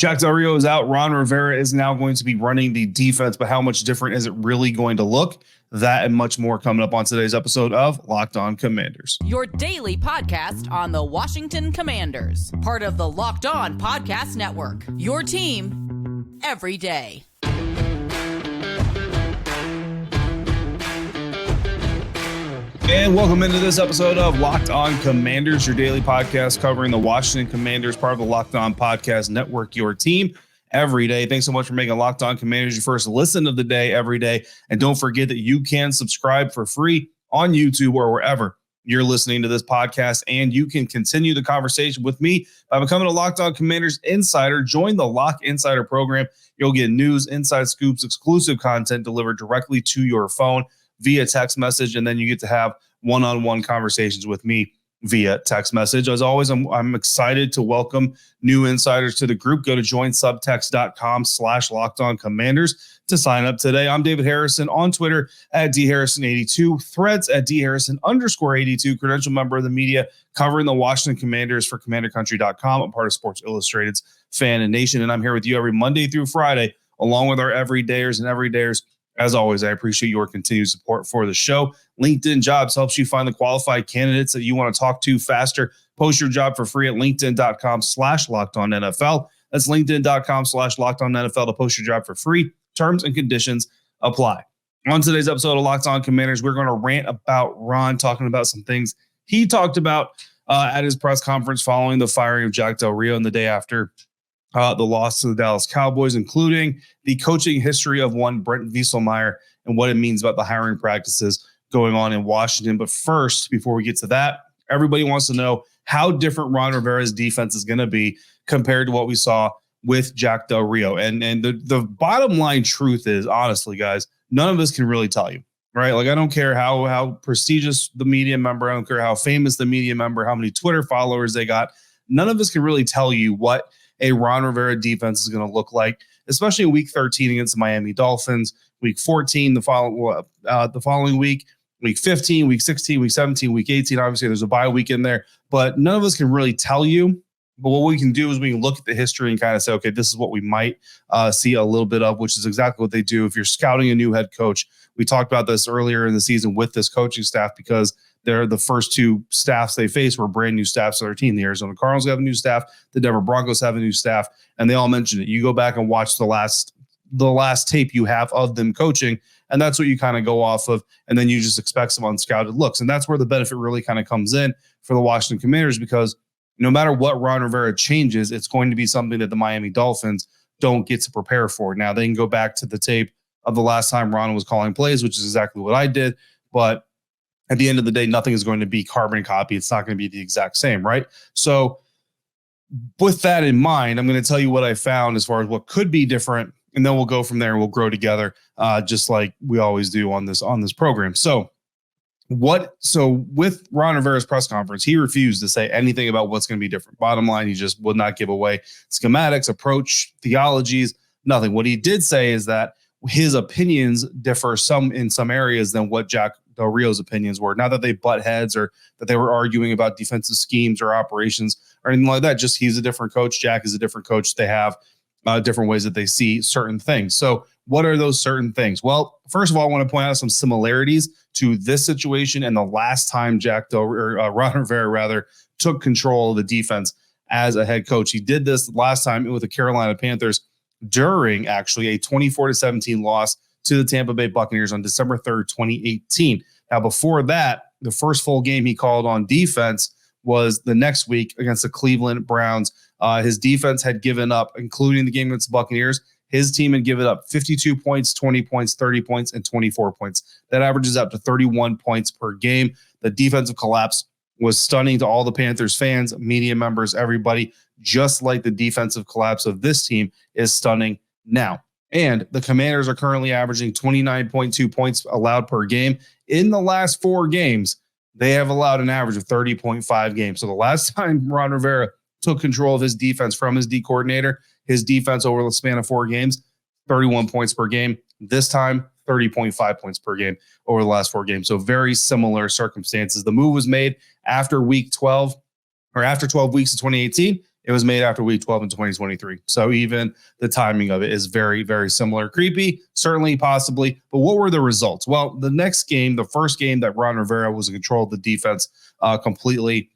Jack Del Rio is out. Ron Rivera is now going to be running the defense, but how much different is it really going to look? That and much more coming up on today's episode of Locked On Commanders. Your daily podcast on the Washington Commanders. Part of the Locked On Podcast Network. Your team every day. And welcome into this episode of Locked On Commanders, your daily podcast covering the Washington Commanders, part of the Locked On Podcast Network, your team every day. Thanks so much for making Locked On Commanders your first listen of the day every day. And don't forget that you can subscribe for free on YouTube or wherever you're listening to this podcast. And you can continue the conversation with me by becoming a Locked On Commanders Insider. Join the Lock Insider program. You'll get news, inside scoops, exclusive content delivered directly to your phone via text message, and then you get to have one-on-one conversations with me via text message. As always, I'm excited to welcome new insiders to the group. Go to joinsubtext.com/LockedOnCommanders to sign up today. I'm David Harrison on Twitter at dharrison82, threads at dharrison_82, credential member of the media covering the Washington Commanders for CommanderCountry.com. I'm part of Sports Illustrated's FanNation, and I'm here with you every Monday through Friday, along with our everydayers and everydayers. As always, I appreciate your continued support for the show. LinkedIn Jobs helps you find the qualified candidates that you want to talk to faster. Post your job for free at linkedin.com/LockedOnNFL. That's linkedin.com/LockedOnNFL to post your job for free. Terms and conditions apply. On today's episode of Locked On Commanders, we're going to rant about Ron, talking about some things he talked about at his press conference following the firing of Jack Del Rio and the day after the loss to the Dallas Cowboys, including the coaching history of one Brent Wieselmeyer and what it means about the hiring practices going on in Washington. But first, before we get to that, everybody wants to know how different Ron Rivera's defense is going to be compared to what we saw with Jack Del Rio. And the bottom line truth is, honestly, guys, none of us can really tell you, right? Like, I don't care how prestigious the media member, I don't care how famous the media member, how many Twitter followers they got. None of us can really tell you what a Ron Rivera defense is going to look like, especially in week 13 against the Miami Dolphins, week 14 the following week, week 15, week 16, week 17, week 18. Obviously, there's a bye week in there, but none of us can really tell you. But what we can do is we can look at the history and kind of say, okay, this is what we might see a little bit of, which is exactly what they do if you're scouting a new head coach. We talked about this earlier in the season with this coaching staff because they're the first two staffs they faced were brand new staffs to their team. The Arizona Cardinals have a new staff. The Denver Broncos have a new staff, and they all mentioned it. You go back and watch the last tape you have of them coaching, and that's what you kind of go off of, and then you just expect some unscouted looks. And that's where the benefit really kind of comes in for the Washington Commanders, because no matter what Ron Rivera changes, it's going to be something that the Miami Dolphins don't get to prepare for. Now, they can go back to the tape of the last time Ron was calling plays, which is exactly what I did, but at the end of the day, nothing is going to be carbon copy. It's not going to be the exact same, right? So with that in mind, I'm going to tell you what I found as far as what could be different, and then we'll go from there and we'll grow together, just like we always do on this program. So with Ron Rivera's press conference, he refused to say anything about what's going to be different. Bottom line, he just would not give away schematics, approach, theologies, nothing. What he did say is that his opinions differ in some areas than what Jack Del Rio's opinions were. Not that they butt heads or that they were arguing about defensive schemes or operations or anything like that. Just he's a different coach. Jack is a different coach. They have different ways that they see certain things. So what are those certain things? Well, first of all, I want to point out some similarities to this situation and the last time Ron Rivera took control of the defense as a head coach. He did this last time with the Carolina Panthers during actually a 24-17 loss to the Tampa Bay Buccaneers on December 3rd, 2018. Now, before that, the first full game he called on defense was the next week against the Cleveland Browns. His defense had given up, including the game against the Buccaneers, his team had given up 52 points, 20 points, 30 points, and 24 points. That averages out to 31 points per game. The defensive collapse was stunning to all the Panthers fans, media members, everybody, just like the defensive collapse of this team is stunning now. And the Commanders are currently averaging 29.2 points allowed per game. In the last 4 games, they have allowed an average of 30.5 games. So the last time Ron Rivera took control of his defense from his D coordinator, his defense over the span of 4 games, 31 points per game. This time, 30.5 points per game over the last 4 games. So very similar circumstances. The move was made after week 12 or after 12 weeks of 2018. It was made after week 12 in 2023. So even the timing of it is very, very similar. Creepy, certainly, possibly. But what were the results? Well, the next game, the first game that Ron Rivera was in control of the defense completely,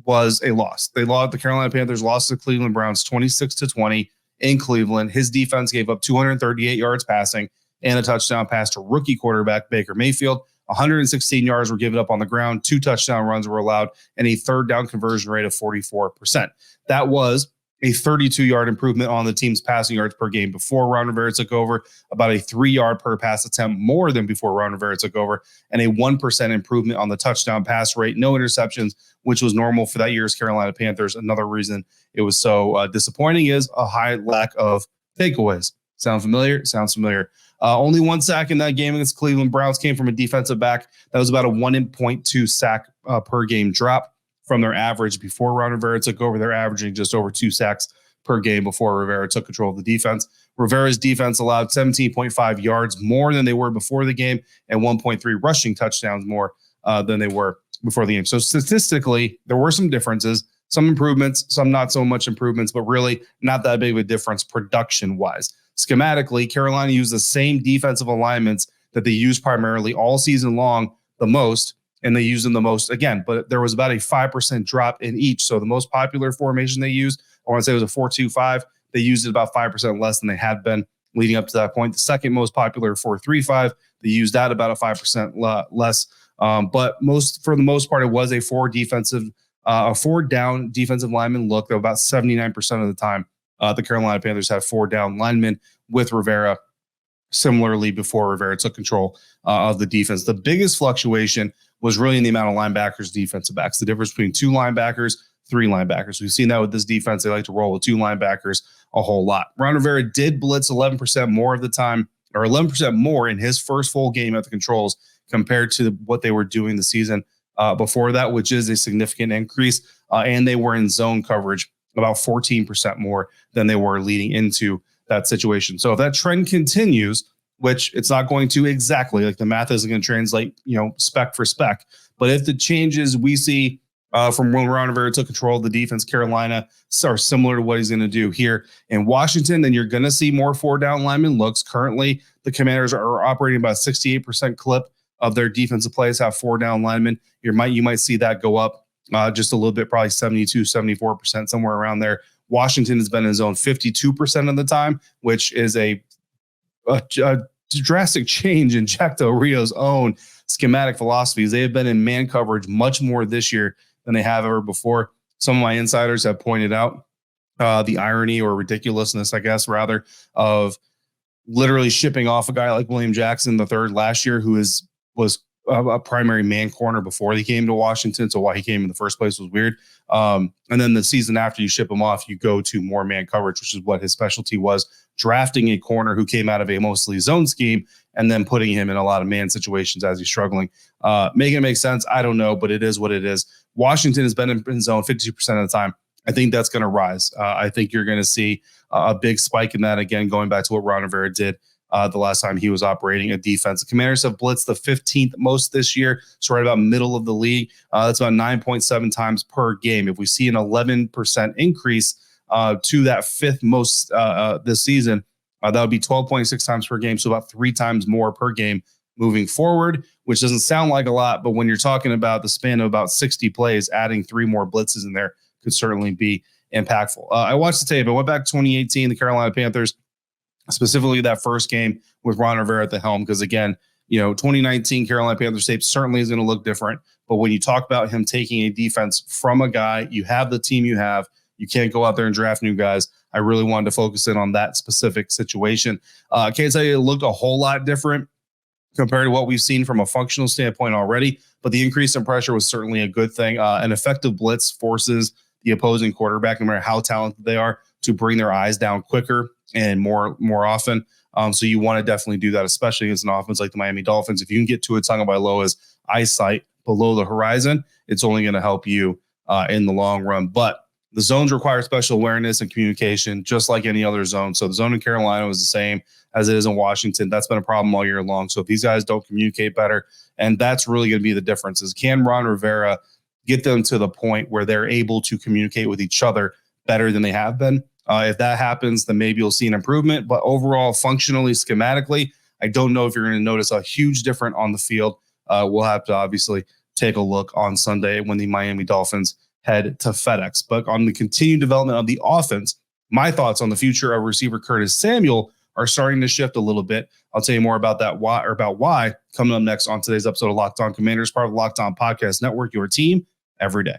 was a loss. They lost. The Carolina Panthers lost to Cleveland Browns 26-20 in Cleveland. His defense gave up 238 yards passing and a touchdown pass to rookie quarterback Baker Mayfield. 116 yards were given up on the ground. 2 touchdown runs were allowed, and a third down conversion rate of 44%. That was a 32-yard improvement on the team's passing yards per game before Ron Rivera took over, about a 3-yard per pass attempt more than before Ron Rivera took over, and a 1% improvement on the touchdown pass rate. No interceptions, which was normal for that year's Carolina Panthers. Another reason it was so disappointing is a high lack of takeaways. Sound familiar? Sounds familiar. Only 1 sack in that game against Cleveland Browns came from a defensive back. That was about a 1.2 sack per game drop from their average before Ron Rivera took over. They're averaging just over 2 sacks per game before Rivera took control of the defense. Rivera's defense allowed 17.5 yards more than they were before the game and 1.3 rushing touchdowns more than they were before the game. So statistically, there were some differences, some improvements, some not so much improvements, but really not that big of a difference production-wise. Schematically, Carolina used the same defensive alignments that they used primarily all season long the most, and they used them the most again, but there was about a 5% drop in each. So the most popular formation they used, I want to say it was a 4-2-5. They used it about 5% less than they had been leading up to that point. The second most popular 4-3-5, they used that about a 5% less. But for the most part, it was a 4-down defensive lineman look. Though about 79% of the time, the Carolina Panthers have 4-down linemen with Rivera. Similarly, before Rivera took control of the defense, the biggest fluctuation was really in the amount of linebackers, defensive backs. The difference between 2 linebackers, 3 linebackers. We've seen that with this defense. They like to roll with 2 linebackers a whole lot. Ron Rivera did blitz 11% more of the time, or 11% more in his first full game at the controls compared to what they were doing the season before that, which is a significant increase. And they were in zone coverage about 14% more than they were leading into that situation. So if that trend continues, which it's not going to exactly, like the math isn't going to translate, spec for spec, but if the changes we see from when Ron Rivera took control of the defense, Carolina, are similar to what he's going to do here in Washington, then you're going to see more 4-down lineman looks. Currently, the Commanders are operating about 68% clip of their defensive plays have 4-down linemen. You might see that go up just a little bit, probably 72, 74%, somewhere around there. Washington has been in zone 52% of the time, which is a drastic change in Jack Del Rio's own schematic philosophies. They have been in man coverage much more this year than they have ever before. Some of my insiders have pointed out the irony or ridiculousness, I guess, rather, of literally shipping off a guy like William Jackson III last year, who was a primary man corner before he came to Washington. So why he came in the first place was weird. And then the season after you ship him off, you go to more man coverage, which is what his specialty was, drafting a corner who came out of a mostly zone scheme and then putting him in a lot of man situations as he's struggling. Making it make sense, I don't know, but it is what it is. Washington has been in zone 52% of the time. I think that's going to rise. I think you're going to see a big spike in that again, going back to what Ron Rivera did the last time he was operating a defense. The Commanders have blitzed the 15th most this year, so right about middle of the league. That's about 9.7 times per game. If we see an 11% increase to that 5th most this season, that would be 12.6 times per game, so about 3 times more per game moving forward, which doesn't sound like a lot, but when you're talking about the span of about 60 plays, adding 3 more blitzes in there could certainly be impactful. I watched the tape. I went back to 2018, the Carolina Panthers, specifically that first game with Ron Rivera at the helm, because again, 2019 Carolina Panthers tape certainly is going to look different. But when you talk about him taking a defense from a guy, you have the team you have, you can't go out there and draft new guys. I really wanted to focus in on that specific situation. I can't tell you it looked a whole lot different compared to what we've seen from a functional standpoint already, but the increase in pressure was certainly a good thing. An effective blitz forces the opposing quarterback, no matter how talented they are, to bring their eyes down quicker and more often. So you want to definitely do that, especially against an offense like the Miami Dolphins. If you can get to Tagovailoa's eyesight below the horizon, it's only going to help you in the long run. But the zones require special awareness and communication, just like any other zone. So the zone in Carolina was the same as it is in Washington. That's been a problem all year long. So if these guys don't communicate better, and that's really going to be the difference, is can Ron Rivera get them to the point where they're able to communicate with each other better than they have been. If that happens, then maybe you'll see an improvement. But overall, functionally, schematically, I don't know if you're going to notice a huge difference on the field. We'll have to obviously take a look on Sunday when the Miami Dolphins head to FedEx. But on the continued development of the offense, my thoughts on the future of receiver Curtis Samuel are starting to shift a little bit. I'll tell you more about that why coming up next on today's episode of Locked On Commanders, part of the Locked On Podcast Network, your team every day.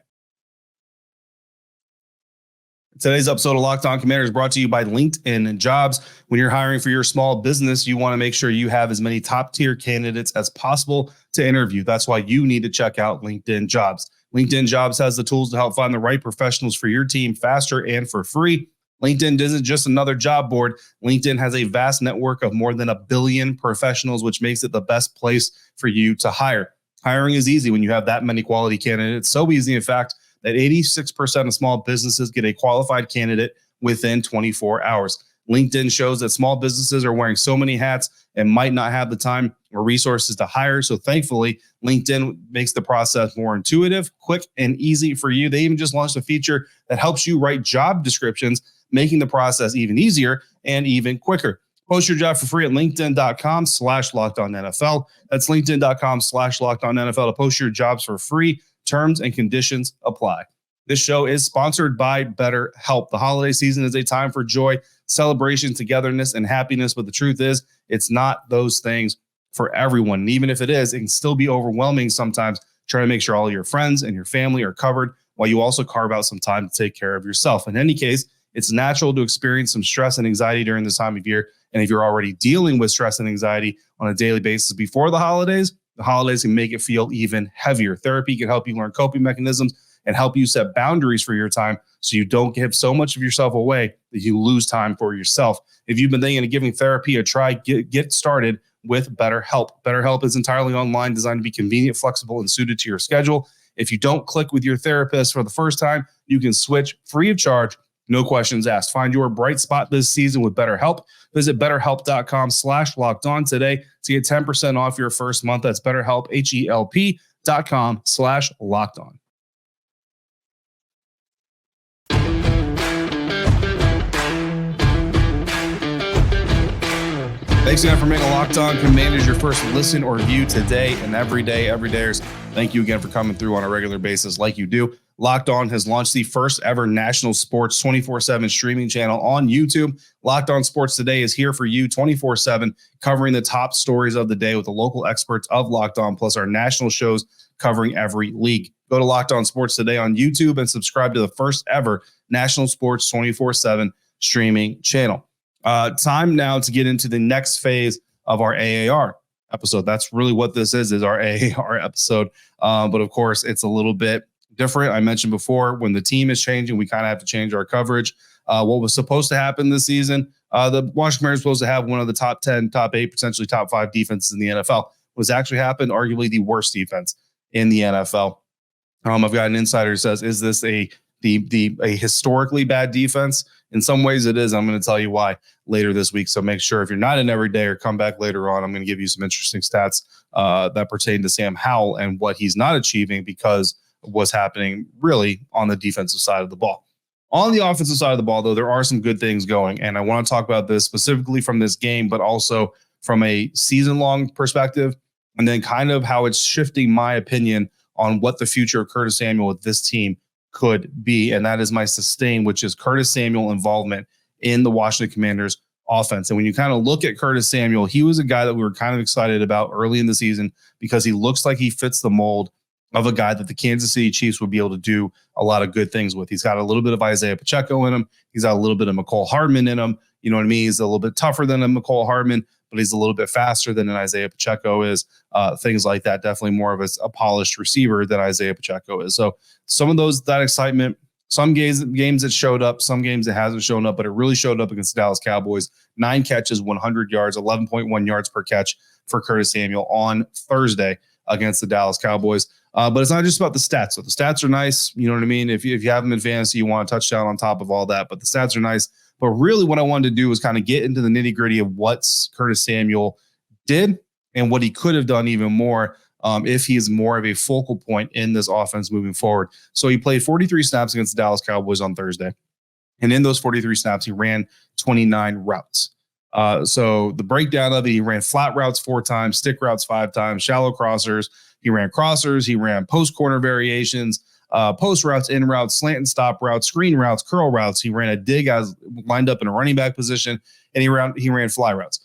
Today's episode of Locked On Commanders is brought to you by LinkedIn Jobs. When you're hiring for your small business, you want to make sure you have as many top-tier candidates as possible to interview. That's why you need to check out LinkedIn Jobs. LinkedIn Jobs has the tools to help find the right professionals for your team faster and for free. LinkedIn isn't just another job board. LinkedIn has a vast network of more than 1 billion professionals, which makes it the best place for you to hire. Hiring is easy when you have that many quality candidates. So easy, in fact, that 86% of small businesses get a qualified candidate within 24 hours. LinkedIn shows that small businesses are wearing so many hats and might not have the time or resources to hire. So thankfully, LinkedIn makes the process more intuitive, quick, and easy for you. They even just launched a feature that helps you write job descriptions, making the process even easier and even quicker. Post your job for free at linkedin.com/LockedOnNFL. That's linkedin.com/LockedOnNFL to post your jobs for free. Terms and conditions apply. This show is sponsored by BetterHelp. The holiday season is a time for joy, celebration, togetherness, and happiness. But the truth is, it's not those things for everyone. And even if it is, it can still be overwhelming sometimes trying to make sure all your friends and your family are covered while you also carve out some time to take care of yourself. In any case, it's natural to experience some stress and anxiety during this time of year. And if you're already dealing with stress and anxiety on a daily basis before the holidays can make it feel even heavier. Therapy can help you learn coping mechanisms and help you set boundaries for your time so you don't give so much of yourself away that you lose time for yourself. If you've been thinking of giving therapy a try, get started with BetterHelp. BetterHelp is entirely online, designed to be convenient, flexible, and suited to your schedule. If you don't click with your therapist for the first time, you can switch free of charge. No questions asked. Find your bright spot this season with BetterHelp. Visit BetterHelp.com/LockedOn today to get 10% off your first month. That's BetterHelp, HELP.com/LockedOn. Thanks again for making Locked On Commanders your first listen or view today and every day. Everydayers, thank you again for coming through on a regular basis like you do. Locked On has launched the first ever national sports 24/7 streaming channel on YouTube. Locked On Sports Today is here for you 24/7, covering the top stories of the day with the local experts of Locked On, plus our national shows covering every league. Go to Locked On Sports Today on YouTube and subscribe to the first ever national sports 24/7 streaming channel. Time now to get into the next phase of our AAR episode. That's really what this is our AAR episode. But of course, it's a little bit different. I mentioned before, when the team is changing, we kind of have to change our coverage. What was supposed to happen this season, the Washington Commanders were supposed to have one of the top 10, top 8, potentially top 5 defenses in the NFL. What's actually happened, arguably the worst defense in the NFL. I've got an insider who says, is this a historically bad defense? In some ways it is. I'm going to tell you why later this week. So make sure if you're not in every day or come back later on, I'm going to give you some interesting stats that pertain to Sam Howell and what he's not achieving because of what's happening really on the defensive side of the ball. On the offensive side of the ball, though, there are some good things going. And I want to talk about this specifically from this game, but also from a season-long perspective, and then kind of how it's shifting my opinion on what the future of Curtis Samuel with this team could be. And that is my sustain, which is Curtis Samuel involvement in the Washington Commanders offense. And when you kind of look at Curtis Samuel, he was a guy that we were kind of excited about early in the season because he looks like he fits the mold of a guy that the Kansas City Chiefs would be able to do a lot of good things with. He's got a little bit of Isaiah Pacheco in him. He's got a little bit of McCole Hardman in him. You know what I mean? He's a little bit tougher than a McCole Hardman, but he's a little bit faster than an Isaiah Pacheco is. Things like that. Definitely more of a polished receiver than Isaiah Pacheco is. So some of that excitement, some games it showed up, some games it hasn't shown up, but it really showed up against the Dallas Cowboys. 9 catches, 100 yards, 11.1 yards per catch for Curtis Samuel on Thursday against the Dallas Cowboys. But it's not just about the stats. So the stats are nice. You know what I mean? If you have them in fantasy, you want a touchdown on top of all that, but the stats are nice. But really what I wanted to do was kind of get into the nitty gritty of what Curtis Samuel did and what he could have done even more if he is more of a focal point in this offense moving forward. So he played 43 snaps against the Dallas Cowboys on Thursday. And in those 43 snaps, he ran 29 routes. So the breakdown of it, he ran flat routes 4 times, stick routes 5 times, shallow crossers. He ran crossers. He ran post corner variations, post routes, in routes, slant and stop routes, screen routes, curl routes. He ran a dig as lined up in a running back position, and he ran fly routes.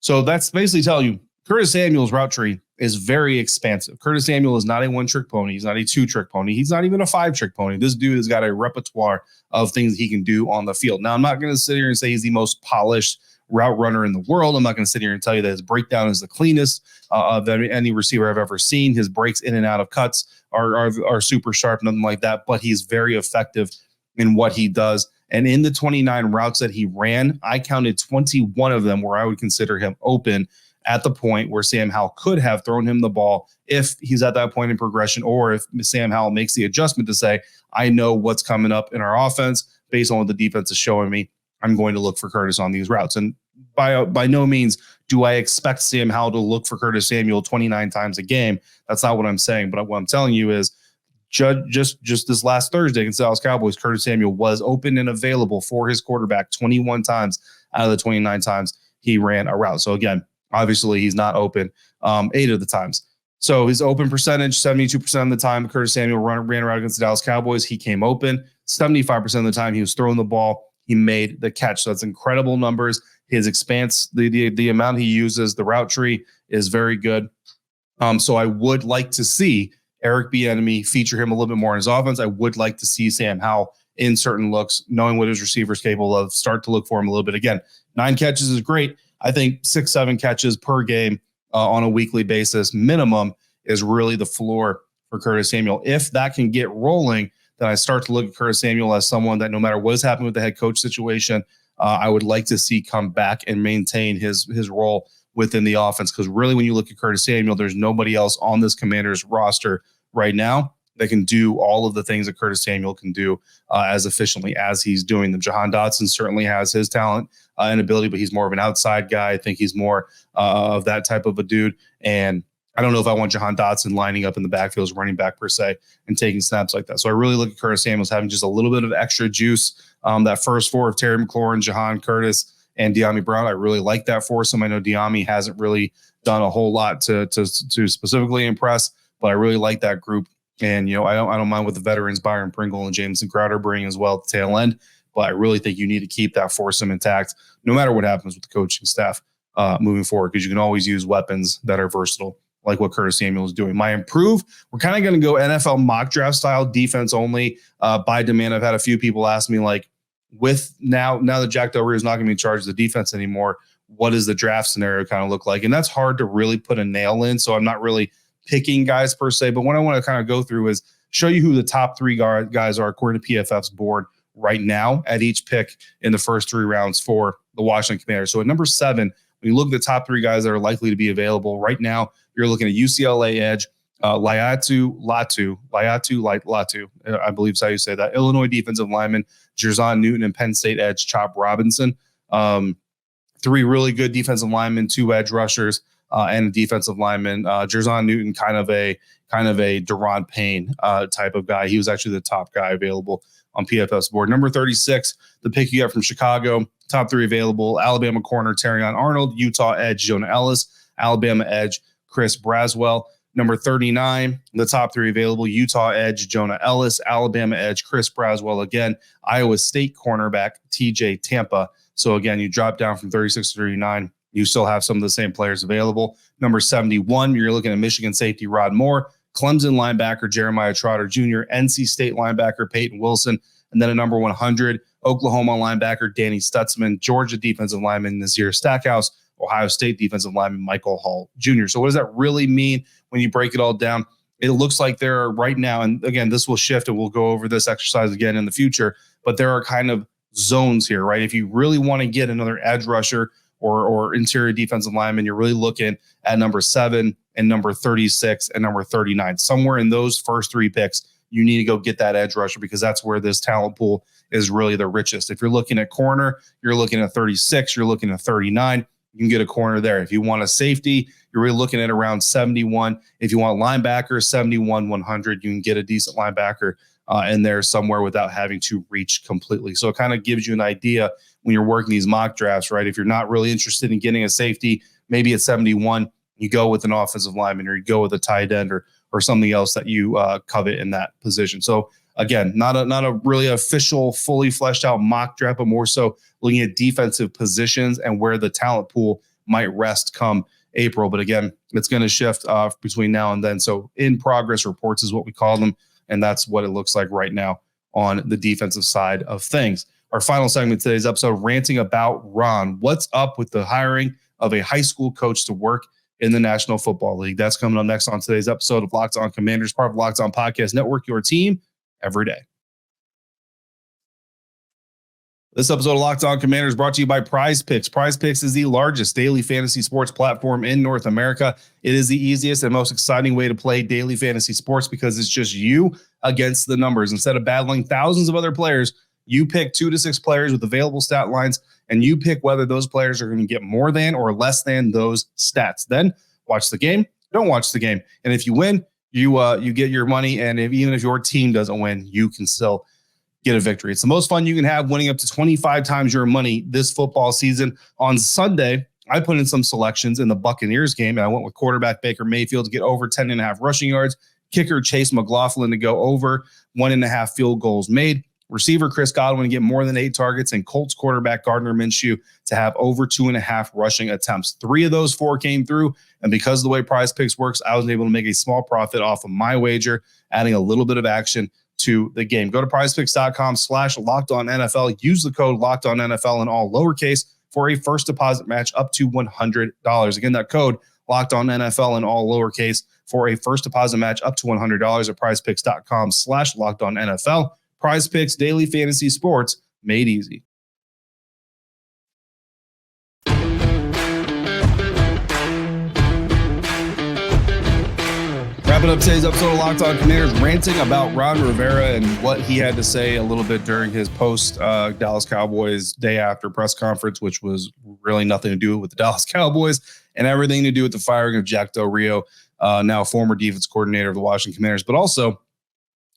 So that's basically telling you Curtis Samuel's route tree is very expansive. Curtis Samuel is not a one-trick pony. He's not a two-trick pony. He's not even a 5-trick pony. This dude has got a repertoire of things he can do on the field. Now, I'm not going to sit here and say he's the most polished route runner in the world. I'm not going to sit here and tell you that his breakdown is the cleanest of any receiver I've ever seen. His breaks in and out of cuts are super sharp, nothing like that, but he's very effective in what he does. And in the 29 routes that he ran, I counted 21 of them where I would consider him open at the point where Sam Howell could have thrown him the ball if he's at that point in progression, or if Sam Howell makes the adjustment to say, I know what's coming up in our offense based on what the defense is showing me. I'm going to look for Curtis on these routes. And by no means do I expect Sam Howell to look for Curtis Samuel 29 times a game. That's not what I'm saying. But what I'm telling you is just this last Thursday against the Dallas Cowboys, Curtis Samuel was open and available for his quarterback 21 times out of the 29 times he ran a route. So again, obviously he's not open 8 of the times. So his open percentage, 72% of the time Curtis Samuel ran a route against the Dallas Cowboys, he came open. 75% of the time he was throwing the ball, he made the catch. So that's incredible numbers. His expanse, the amount he uses, the route tree is very good. So I would like to see Eric Bieniemy feature him a little bit more in his offense. I would like to see Sam Howell in certain looks, knowing what his receiver is capable of, start to look for him a little bit. Again, 9 catches is great. I think 6-7 catches per game on a weekly basis minimum is really the floor for Curtis Samuel. If that can get rolling, then I start to look at Curtis Samuel as someone that no matter what is happening with the head coach situation, I would like to see come back and maintain his role within the offense. Because really, when you look at Curtis Samuel, there's nobody else on this Commanders roster right now that can do all of the things that Curtis Samuel can do as efficiently as he's doing them. Jahan Dotson certainly has his talent and ability, but he's more of an outside guy. I think he's more of that type of a dude. And I don't know if I want Jahan Dotson lining up in the backfield as running back per se and taking snaps like that. So I really look at Curtis Samuel as having just a little bit of extra juice. That first 4 of Terry McLaurin, Jahan, Curtis, and De'Ami Brown, I really like that foursome. I know De'Ami hasn't really done a whole lot to specifically impress, but I really like that group. And, you know, I don't mind what the veterans, Byron Pringle and Jameson Crowder, bring as well at the tail end. But I really think you need to keep that foursome intact no matter what happens with the coaching staff moving forward, because you can always use weapons that are versatile, like what Curtis Samuel is doing. My improve, we're kind of going to go NFL mock draft style, defense only by demand. I've had a few people ask me, like, with now that Jack Del Rio is not going to be in charge of the defense anymore, what does the draft scenario kind of look like? And that's hard to really put a nail in. So I'm not really picking guys per se, but what I want to kind of go through is show you who the top 3 guys are according to PFF's board right now at each pick in the first 3 rounds for the Washington Commanders. So at number 7, when you look at the top 3 guys that are likely to be available right now, you're looking at UCLA edge, Laiatu Latu, I believe is how you say that. Illinois defensive lineman, Jerzon Newton, and Penn State edge, Chop Robinson. 3 really good defensive linemen, 2 edge rushers, and a defensive lineman. Jerzon Newton, kind of a Daron Payne type of guy. He was actually the top guy available on PFF's board. Number 36, the pick you got from Chicago. Top 3 available: Alabama corner Terrion Arnold, Utah edge Jonah Ellis, Alabama edge Chris Braswell. Number 39, the top 3 available: Utah edge Jonah Ellis, Alabama edge Chris Braswell. Again, Iowa State cornerback TJ Tampa. So again, you drop down from 36 to 39. You still have some of the same players available. Number 71, you're looking at Michigan safety Rod Moore, Clemson linebacker Jeremiah Trotter Jr., NC State linebacker Peyton Wilson, and then at number 100, Oklahoma linebacker Danny Stutzman, Georgia defensive lineman Nazir Stackhouse, Ohio State defensive lineman Michael Hall Jr. So what does that really mean when you break it all down? It looks like there are right now, and again, this will shift and we'll go over this exercise again in the future, but there are kind of zones here, right? If you really want to get another edge rusher or interior defensive lineman, you're really looking at number 7 and number 36 and number 39. Somewhere in those first 3 picks, you need to go get that edge rusher, because that's where this talent pool is really the richest. If you're looking at corner, you're looking at 36, you're looking at 39. You can get a corner there. If you want a safety, you're really looking at around 71. If you want linebacker, 71, 100. You can get a decent linebacker in there somewhere without having to reach completely. So it kind of gives you an idea when you're working these mock drafts, right? If you're not really interested in getting a safety, maybe at 71, you go with an offensive lineman, or you go with a tight end, or something else that you covet in that position. So again, not a really official, fully fleshed out mock draft, but more so looking at defensive positions and where the talent pool might rest come April. But again, it's going to shift between now and then. So in progress reports is what we call them. And that's what it looks like right now on the defensive side of things. Our final segment of today's episode, ranting about Ron. What's up with the hiring of a high school coach to work in the National Football League? That's coming up next on today's episode of Locked On Commanders, part of Locked On Podcast Network, your team every day. This episode of Locked On Commanders brought to you by Prize Picks. Prize Picks is the largest daily fantasy sports platform in North America. It is the easiest and most exciting way to play daily fantasy sports because it's just you against the numbers. Instead of battling thousands of other players, you pick 2 to 6 players with available stat lines, and you pick whether those players are going to get more than or less than those stats. Then watch the game, don't watch the game. And if you win, you get your money. And even if your team doesn't win, you can still get a victory. It's the most fun you can have, winning up to 25 times your money this football season. On Sunday, I put in some selections in the Buccaneers game, and I went with quarterback Baker Mayfield to get over 10.5 rushing yards, kicker Chase McLaughlin to go over 1.5 field goals made, receiver Chris Godwin to get more than 8 targets, and Colts quarterback Gardner Minshew to have over 2.5 rushing attempts. 3 of those 4 came through, and because of the way Prize Picks works, I was able to make a small profit off of my wager, adding a little bit of action to the game. Go to prizepicks.com/LockedOnNFL. Use the code LockedOnNFL in all lowercase for a first deposit match up to $100. Again, that code LockedOnNFL in all lowercase for a first deposit match up to $100 at prizepicks.com/LockedOnNFL. Prize Picks, daily fantasy sports made easy. Wrapping up today's episode of Locked On Commanders, ranting about Ron Rivera and what he had to say a little bit during his post Dallas Cowboys day after press conference, which was really nothing to do with the Dallas Cowboys and everything to do with the firing of Jack Del Rio, now former defense coordinator of the Washington Commanders, but also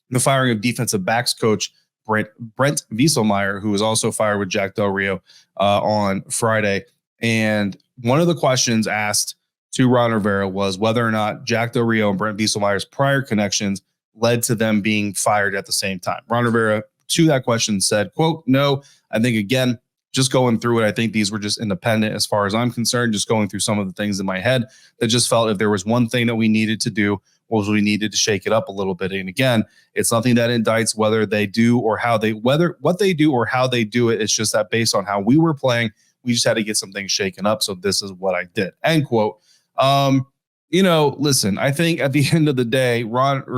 the firing of defensive backs coach Brent Wieselmeyer, who was also fired with Jack Del Rio on Friday. And one of the questions asked to Ron Rivera was whether or not Jack Del Rio and Brent Wieselmeyer's prior connections led to them being fired at the same time. Ron Rivera, to that question, said, quote, "No, I think, again, just going through it, I think these were just independent as far as I'm concerned, just going through some of the things in my head that just felt if there was one thing that we needed to do was we needed to shake it up a little bit." And again, it's nothing that indicts whether they do or how they, whether what they do or how they do it. It's just that based on how we were playing, we just had to get some things shaken up. So this is what I did. End quote. Listen, I think at the end of the day,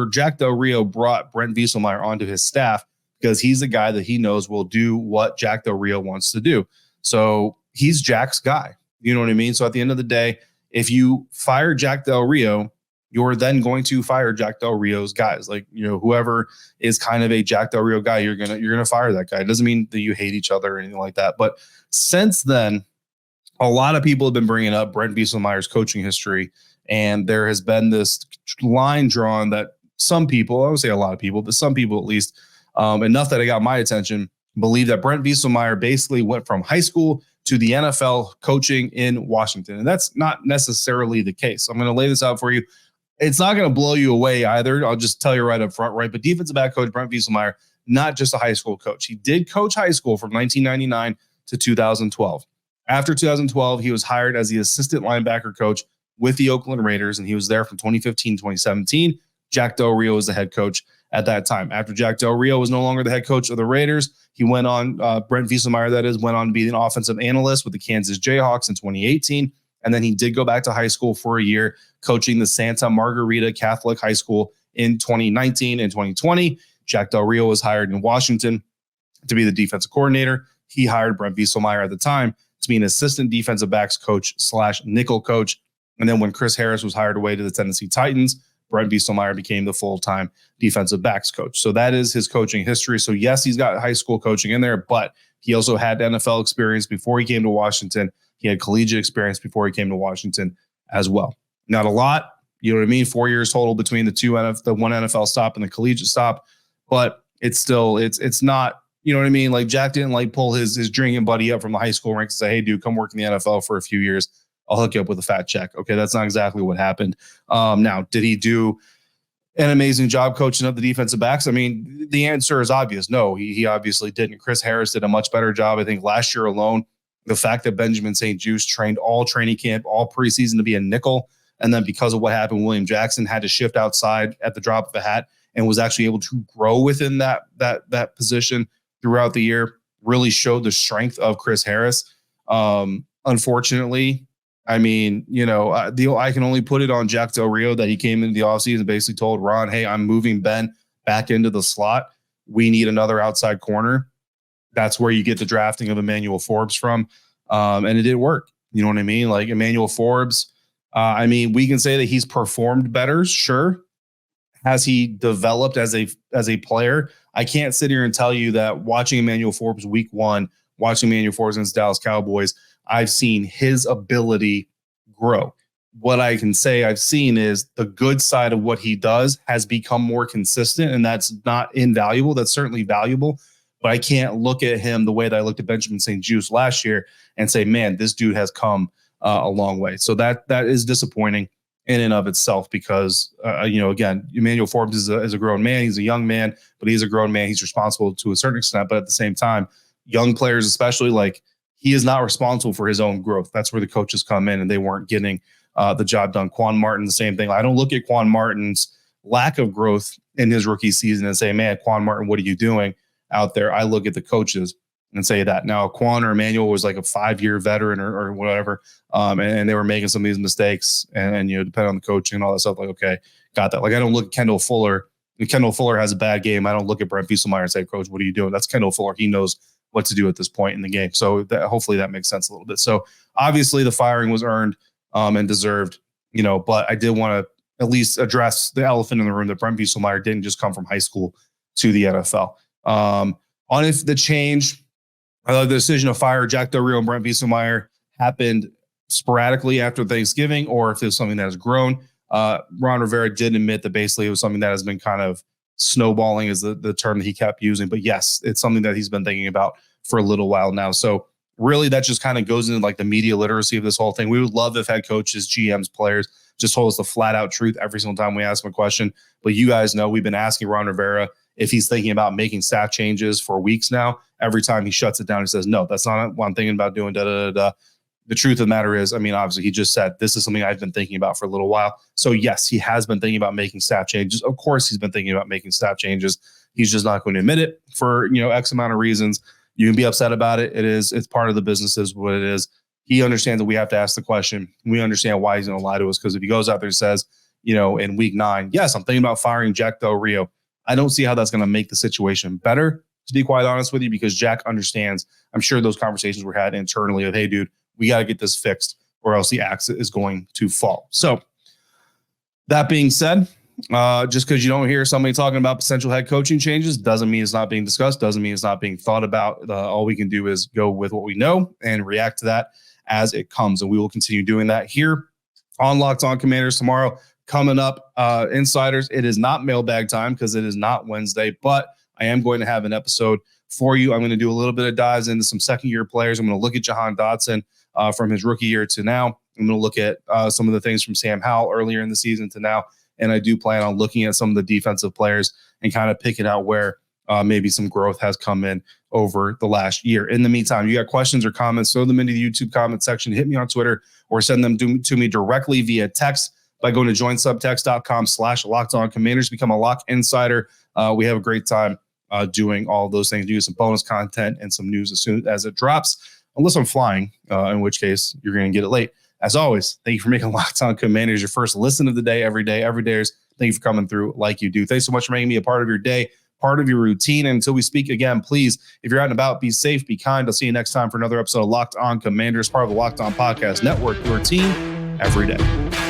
Jack Del Rio brought Brent Wieselmeyer onto his staff because he's the guy that he knows will do what Jack Del Rio wants to do. So he's Jack's guy. You know what I mean? So at the end of the day, if you fire Jack Del Rio, you're then going to fire Jack Del Rio's guys. Like, whoever is kind of a Jack Del Rio guy, you're gonna fire that guy. It doesn't mean that you hate each other or anything like that. But since then, a lot of people have been bringing up Brent Wieselmeyer's coaching history, and there has been this line drawn that some people, I would say a lot of people, but some people at least, enough that it got my attention, believe that Brent Wieselmeyer basically went from high school to the NFL coaching in Washington. And that's not necessarily the case. I'm going to lay this out for you. It's not going to blow you away either. I'll just tell you right up front, right? But defensive back coach Brent Wieselmeyer, not just a high school coach. He did coach high school from 1999 to 2012. After 2012, he was hired as the assistant linebacker coach with the Oakland Raiders, and he was there from 2015 to 2017. Jack Del Rio was the head coach at that time. After Jack Del Rio was no longer the head coach of the Raiders, he went on, Brent Wieselmeyer, that is, went on to be an offensive analyst with the Kansas Jayhawks in 2018. And then he did go back to high school for a year, coaching the Santa Margarita Catholic High School in 2019 and 2020. Jack Del Rio was hired in Washington to be the defensive coordinator. He hired Brent Wieselmeyer at the time to be an assistant defensive backs coach / nickel coach. And then when Chris Harris was hired away to the Tennessee Titans, Brent Wieselmeyer became the full-time defensive backs coach. So that is his coaching history. So yes, he's got high school coaching in there, but he also had NFL experience before he came to Washington. He had collegiate experience before he came to Washington as well. Not a lot, you know what I mean? 4 years total between the one NFL stop and the collegiate stop. But it's still, it's not, you know what I mean? Like Jack didn't like pull his drinking buddy up from the high school ranks and say, hey dude, come work in the NFL for a few years. I'll hook you up with a fat check. Okay. That's not exactly what happened. Now, did he do an amazing job coaching up the defensive backs? I mean, the answer is obvious. No, he obviously didn't. Chris Harris did a much better job. I think last year alone, the fact that Benjamin St-Juste trained all training camp, all preseason to be a nickel, and then because of what happened, William Jackson had to shift outside at the drop of a hat and was actually able to grow within that position throughout the year, really showed the strength of Chris Harris. Unfortunately, I mean, I can only put it on Jack Del Rio that he came into the offseason and basically told Ron, hey, I'm moving Ben back into the slot. We need another outside corner. That's where you get the drafting of Emmanuel Forbes from. And it didn't work. You know what I mean? Like Emmanuel Forbes, we can say that he's performed better. Sure. Has he developed as a player? I can't sit here and tell you that watching Emmanuel Forbes week 1, watching Emmanuel Forbes against Dallas Cowboys, I've seen his ability grow. What I can say I've seen is the good side of what he does has become more consistent, and that's not invaluable. That's certainly valuable, but I can't look at him the way that I looked at Benjamin St-Juste last year and say, man, this dude has come a long way. So that is disappointing in and of itself because, again, Emmanuel Forbes is a grown man. He's a young man, but he's a grown man. He's responsible to a certain extent, but at the same time, young players especially, like, he is not responsible for his own growth. That's where the coaches come in, and they weren't getting the job done. Quan Martin, the same thing. I don't look at Quan Martin's lack of growth in his rookie season and say, man, Quan Martin, what are you doing out there? I look at the coaches and say that. Now, Quan or Emmanuel was like a 5-year veteran or whatever, and they were making some of these mistakes, and depending on the coaching and all that stuff, like, okay, got that. Like, I don't look at Kendall Fuller. If Kendall Fuller has a bad game, I don't look at Brent Fieselmeyer and say, Coach, what are you doing? That's Kendall Fuller. He knows what to do at this point in the game. So hopefully that makes sense a little bit. So obviously the firing was earned and deserved, but I did want to at least address the elephant in the room that Brent Fieselmeyer didn't just come from high school to the NFL. On if the change, the decision to fire Jack Del Rio and Brent Fieselmeyer happened sporadically after Thanksgiving, or if it was something that has grown. Ron Rivera did admit that basically it was something that has been kind of snowballing is the term that he kept using. But yes, it's something that he's been thinking about for a little while now. So really that just kind of goes into like the media literacy of this whole thing. We would love if head coaches, GMs, players just told us the flat out truth every single time we ask them a question. But you guys know we've been asking Ron Rivera if he's thinking about making staff changes for weeks now. Every time he shuts it down, he says, no, that's not what I'm thinking about doing. The truth of the matter is, obviously he just said, this is something I've been thinking about for a little while. So yes, he has been thinking about making staff changes. Of course, he's been thinking about making staff changes. He's just not going to admit it for, X amount of reasons. You can be upset about it. It's part of the business is what it is. He understands that we have to ask the question. We understand why he's going to lie to us. Because if he goes out there and says, in week 9, yes, I'm thinking about firing Jack Del Rio, I don't see how that's going to make the situation better, to be quite honest with you, because Jack understands. I'm sure those conversations were had internally of, hey, dude, we got to get this fixed or else the axe is going to fall. So that being said, just because you don't hear somebody talking about potential head coaching changes doesn't mean it's not being discussed, doesn't mean it's not being thought about. All we can do is go with what we know and react to that as it comes. And we will continue doing that here on Locked On Commanders tomorrow. Coming up, insiders, it is not mailbag time because it is not Wednesday, but I am going to have an episode for you. I'm going to do a little bit of dives into some second-year players. I'm going to look at Jahan Dotson from his rookie year to now. I'm going to look at some of the things from Sam Howell earlier in the season to now. And I do plan on looking at some of the defensive players and kind of picking out where maybe some growth has come in over the last year. In the meantime, you got questions or comments, throw them into the YouTube comment section, hit me on Twitter, or send them to me directly via text by going to joinsubtext.com/LockedOnCommanders. Become a Lock Insider. We have a great time doing all of those things. Do some bonus content and some news as soon as it drops, unless I'm flying, in which case you're going to get it late. As always, thank you for making Locked On Commanders your first listen of the day, every day. Thank you for coming through like you do. Thanks so much for making me a part of your day, part of your routine. And until we speak again, please, if you're out and about, be safe, be kind. I'll see you next time for another episode of Locked On Commanders, part of the Locked On Podcast Network, your team every day.